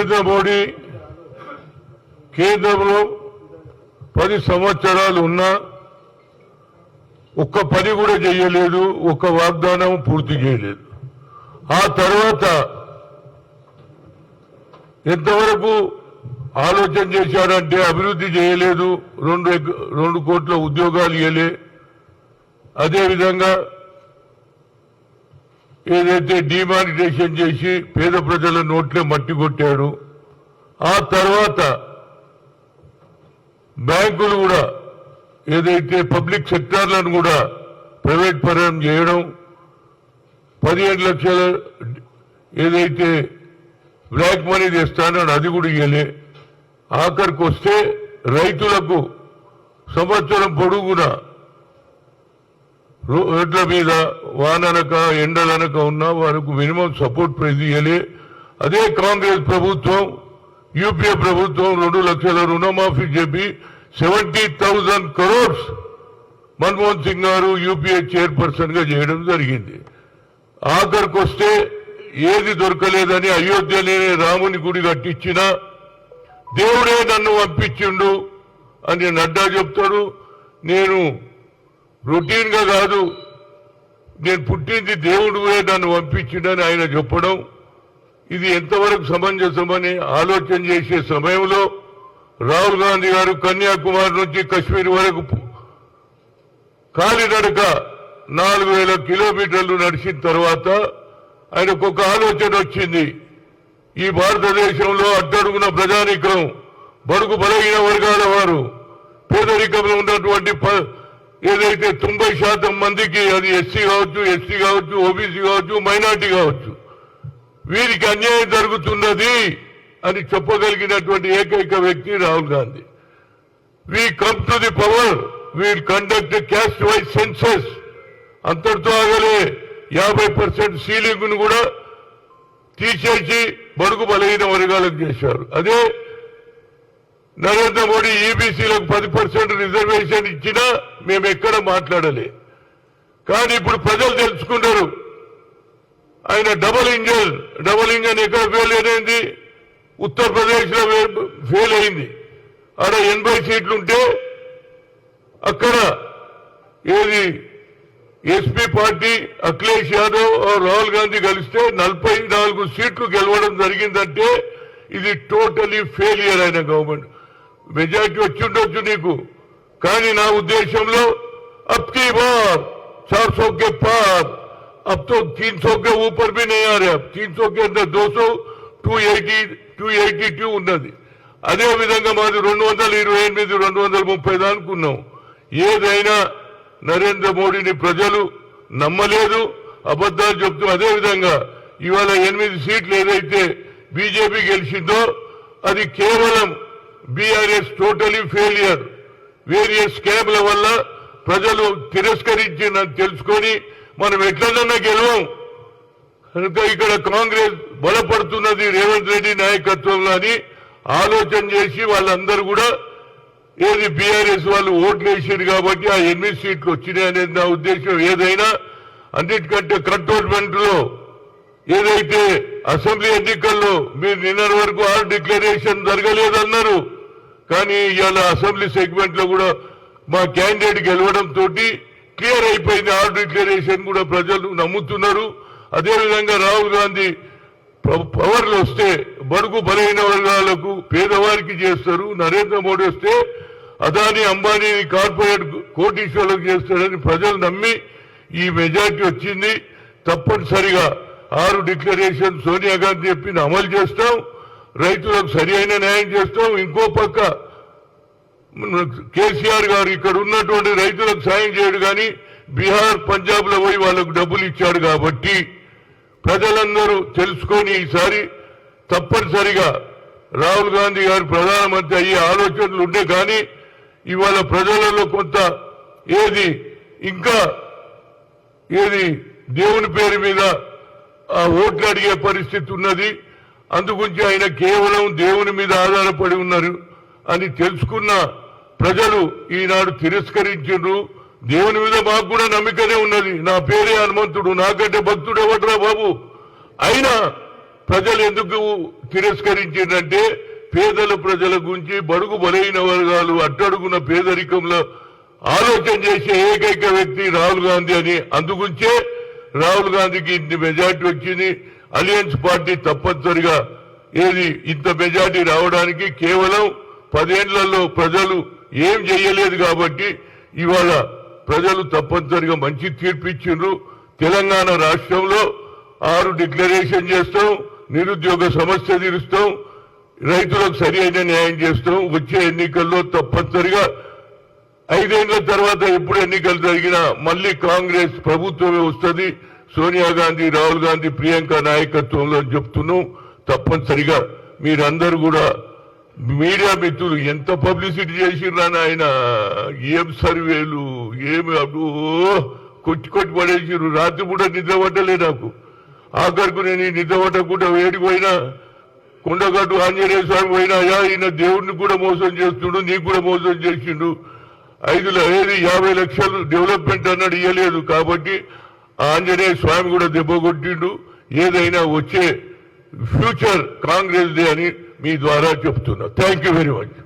నరేంద్ర మోడీ కేంద్రంలో 10 సంవత్సరాలు ఉన్నా ఒక్క పని కూడా చేయలేదు, ఒక్క వాగ్దానం పూర్తి చేయలేదు. ఆ తర్వాత ఎంతవరకు ఆలోచన చేశాడంటే అభివృద్ధి చేయలేదు, 2 కోట్ల ఉద్యోగాలు ఇవ్వలే. అదేవిధంగా ఏదైతే డిమానిటైజేషన్ చేసి పేద ప్రజల నోట్లే మట్టి కొట్టాడు. ఆ తర్వాత బ్యాంకులు కూడా ఏదైతే పబ్లిక్ సెక్టార్లను కూడా ప్రైవేట్ పరం చేయడం, 15 లక్షల ఏదైతే బ్లాక్ మనీ తెస్తానని అది కూడా ఇవ్వలే. ఆఖరికి వస్తే రైతులకు సంవత్సరం పొడుగున రోడ్ల మీద వాననక ఎండలనక ఉన్న వారికి మినిమం సపోర్ట్ ప్రైజ్ ఇవ్వలే. అదే కాంగ్రెస్ ప్రభుత్వం యూపీఏ ప్రభుత్వం 2 లక్షల రుణమాఫీ చెప్పి 70,000 crores మన్మోహన్ సింగ్ గారు యూపీఏ చైర్పర్సన్ గా చేయడం జరిగింది. ఆఖరికి వస్తే ఏది దొరకలేదని అయోధ్యలోనే రాముని గుడి కట్టించినా దేవుడే నన్ను పంపించిండు అని నడ్డా చెప్తాడు. నేను రొటీన్ గా కాదు, నేను పుట్టింది దేవుడే నన్ను పంపించిండని ఆయన చెప్పడం, ఇది ఎంతవరకు సమంజసమని ఆలోచన చేసే సమయంలో రాహుల్ గాంధీ గారు కన్యాకుమారి నుంచి కశ్మీర్ వరకు కాలినడక 4,000 కిలోమీటర్లు నడిచిన తర్వాత ఆయనకు ఒక ఆలోచన వచ్చింది. ఈ భారతదేశంలో అట్టడుగున ప్రజానీకం, బడుగు బలహీన వర్గాల వారు, పేదరికంలో ఉన్నటువంటి ఏదైతే 90% మందికి, అది ఎస్సీ కావచ్చు, ఎస్టీ కావచ్చు, ఓబీసీ కావచ్చు, మైనార్టీ కావచ్చు, వీరికి అన్యాయం జరుగుతున్నది అని చెప్పగలిగినటువంటి ఏకైక వ్యక్తి Rahul Gandhi. We come to the power, wheel conduct caste wise census. అంతటితో ఆగలే, 50% సీలింగ్ ను కూడా తీసేసి బడుగు బలహీన వర్గాలకు చేశారు. అదే నరేంద్ర మోడీ ఈబీసీలకు 10% రిజర్వేషన్ ఇచ్చినా మేము ఎక్కడ మాట్లాడలే. కానీ ఇప్పుడు ప్రజలు తెలుసుకున్నారు ఆయన డబుల్ ఇంజన్ ఎక్కడ ఫెయిల్ అయింది, ఉత్తరప్రదేశ్ లో ఫెయిల్ అయింది. ఆడ 80 సీట్లుంటే అక్కడ ఏది ఎస్పీ పార్టీ అఖిలేష్ యాదవ్ రాహుల్ గాంధీ కలిస్తే 44 సీట్లు గెలవడం జరిగిందంటే ఇది టోటలీ ఫెయిలియర్ అయిన గవర్నమెంట్. మెజార్టీ వచ్చి ఉండొచ్చు నీకు, కానీ నా ఉద్దేశంలో అబ్ కీ బార్ 400 के पार, अब तो 300 के ऊपर भी नहीं आ रहे. 300 के अंदर 200, 280, 282 ఉన్నది. అదే విధంగా మాది 228, 230 దానికి ఉన్నాం. ఏదైనా నరేంద్ర మోడీని ప్రజలు నమ్మలేదు, అబద్ధాలు చెప్తూ. అదేవిధంగా ఇవాళ 8 సీట్లు ఏదైతే బీజేపీ గెలిచిందో అది కేవలం బీఆర్ఎస్ టోటలీ ఫెయిలియర్. వేరియస్ స్కామ్ల వల్ల ప్రజలు తిరస్కరించిందని తెలుసుకొని మనం ఎట్లన్నా గెలవం కనుక ఇక్కడ కాంగ్రెస్ బలపడుతున్నది రేవంత్ రెడ్డి నాయకత్వంలో అని ఆలోచన చేసి వాళ్ళందరూ కూడా ఏది బీఆర్ఎస్ వాళ్ళు ఓట్లు వేసారు కాబట్టి ఆ 8 సీట్లు వచ్చినాయి అనేది నా ఉద్దేశం. ఏదైనా అన్నిటికంటే కంటోన్మెంట్ లో ఏదైతే అసెంబ్లీ ఎన్నికల్లో మీరు నిన్నటి వరకు డిక్లరేషన్ జరగలేదన్నారు, కానీ ఇవాళ అసెంబ్లీ సెగ్మెంట్ లో కూడా మా క్యాండిడేట్ గెలవడంతో క్లియర్ అయిపోయింది. డిక్లరేషన్ కూడా ప్రజలు నమ్ముతున్నారు. అదేవిధంగా రాహుల్ గాంధీ పవర్ లో వస్తే బడుగు బలహీన వర్గాలకు పేదవారికి చేస్తారు, నరేంద్ర మోడీ వస్తే అదాని అంబానీ కార్పొరేట్ కోటీశ్వరులకు చేస్తారని ప్రజలు నమ్మి ఈ మెజార్టీ వచ్చింది. తప్పనిసరిగా 6 డిక్లరేషన్ సోనియా గాంధీ చెప్పింది అమలు చేస్తాం, రైతులకు సరి అయిన న్యాయం చేస్తాం. ఇంకో పక్క కేసీఆర్ గారు ఇక్కడ ఉన్నటువంటి రైతులకు సాయం చేయడు, కానీ బీహార్ పంజాబ్ లో పోయి వాళ్ళకు డబ్బులు ఇచ్చాడు. కాబట్టి ప్రజలందరూ తెలుసుకొని ఈసారి తప్పనిసరిగా రాహుల్ గాంధీ గారు ప్రధానమంత్రి అయ్యే ఆలోచనలు ఉండే, కానీ ఇవాళ ప్రజలలో కొంత ఇంకా దేవుని పేరు మీద ఆ ఓట్లు అడిగే పరిస్థితి ఉన్నది. అందుగురించి ఆయన కేవలం దేవుని మీద ఆధారపడి ఉన్నారు అని తెలుసుకున్న ప్రజలు ఈనాడు తిరస్కరించారు. దేవుని మీద మాకు కూడా నమ్మకనే ఉన్నది. నా పేరే హనుమంతుడు, నాకంటే భక్తుడు ఎవడరా బాబు. అయినా ప్రజలు ఎందుకు తిరస్కరించిందంటే పేదల ప్రజల గురించి బడుగు బలైన వర్గాలు అట్టడుగున పేదరికంలో ఆలోచన చేసే ఏకైక వ్యక్తి రాహుల్ గాంధీ అని అందుగుంచే రాహుల్ గాంధీకి ఇంత మెజార్టీ వచ్చింది. అలయన్స్ పార్టీ తప్పనిసరిగా ఇంత మెజార్టీ రావడానికి కేవలం 10 ఏళ్లలో ప్రజలు ఏం చేయలేదు కాబట్టి ఇవాళ ప్రజలు తప్పనిసరిగా మంచి తీర్పు ఇచ్చిండ్రు. తెలంగాణ రాష్ట్రంలో 6 డిక్లరేషన్ చేస్తాం, నిరుద్యోగ సమస్య తీరుస్తాం, రైతులకు సరి అయిన న్యాయం చేస్తాం. వచ్చే ఎన్నికల్లో తప్పనిసరిగా 5 ఏళ్ల తర్వాత ఎప్పుడు ఎన్నికలు జరిగినా మళ్ళీ కాంగ్రెస్ ప్రభుత్వమే వస్తుంది. సోనియా గాంధీ, రాహుల్ గాంధీ, ప్రియాంక నాయకత్వంలో చెప్తున్నాం. తప్పనిసరిగా మీరందరూ కూడా మీడియా మిత్రులు ఎంత పబ్లిసిటీ చేసిర్రని ఆయన ఏం సర్వేలు ఏమి అటు కొట్టి పడేసిర్రు. రాత్రి కూడా నిద్ర పట్టలే నాకు. ఆఖరికి నేను నిద్ర పట్టకుండా వేడికి పోయినా కొండగట్టు ఆంజనేయ స్వామి పోయినా ఈయన దేవుడిని కూడా మోసం చేస్తుండు, నీకు కూడా మోసం చేసిండు. 50 లక్షలు డెవలప్మెంట్ అన్నాడు, ఇయ్యలేదు. కాబట్టి ఆంజనేయ స్వామి కూడా దెబ్బ కొట్టిండు. ఏదైనా వచ్చే ఫ్యూచర్ కాంగ్రెస్ దే అని మీ ద్వారా చెప్తున్నా. Thank you very much.